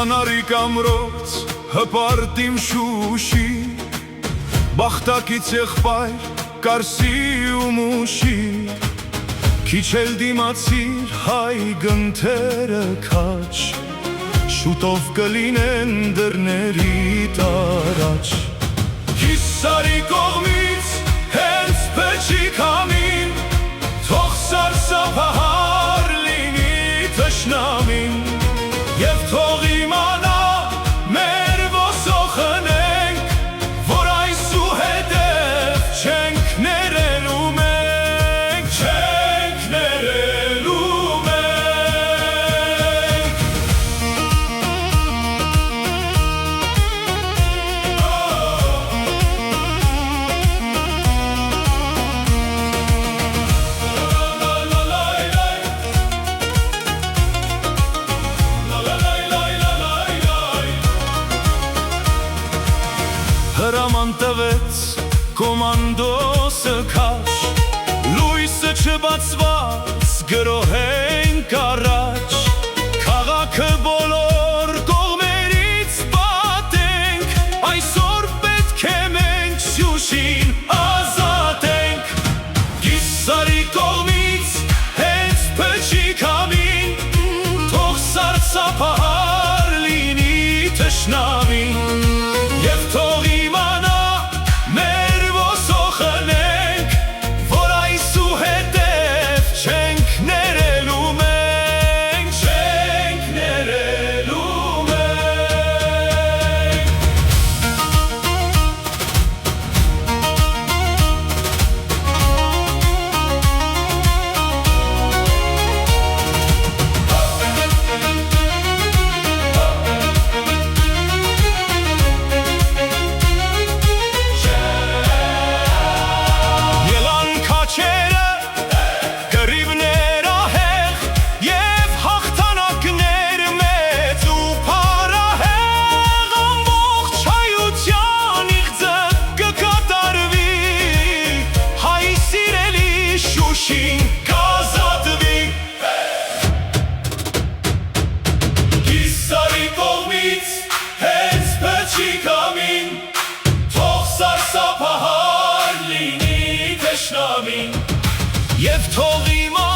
Անարիկ ամրոց հպարտ իմ Շուշի, բախտակից եղբայր Կարսի ու Մուշի, քիչ էլ դիմացիր հայ գնթերը քաչ, շուտով կլինեն դռներիդ առաջ։ Հիսարի կողմից հենց փչի քամին, թող սարսափահար լինի թշնամին, և թող իմանա մեր ոսոխնենք, որ այսուհետև չենք ներելու մենք, չենք ներելու մենք։ Հրաման տվեց կոմանդոսը քաշ, լույսը չբացված գրոհենք առաջ, քաղաքը բոլոր կողմերից պատենք, այսօր պետք է մենք Շուշին ազատենք։ Կիսարի կողմից հենց փչի քամին, թող սարսափահար լինի թշնամին, և թող իմանա մեր ոսոխնենք, որ այսուհետև չենք ներելու մենք, չենք ներելու մենք։ Ելան քաչերը, կռիվներ ահեղ, և հաղթանակներ մեծ ու փառահեղ, ամբողջ հայության իղձը կկատարվի, հայ սիրելի Շուշին կազատվի։ Կիսարի կողմից հենց փչի քամին, թող սարսափահար լինի թշնամին, և թող իմանա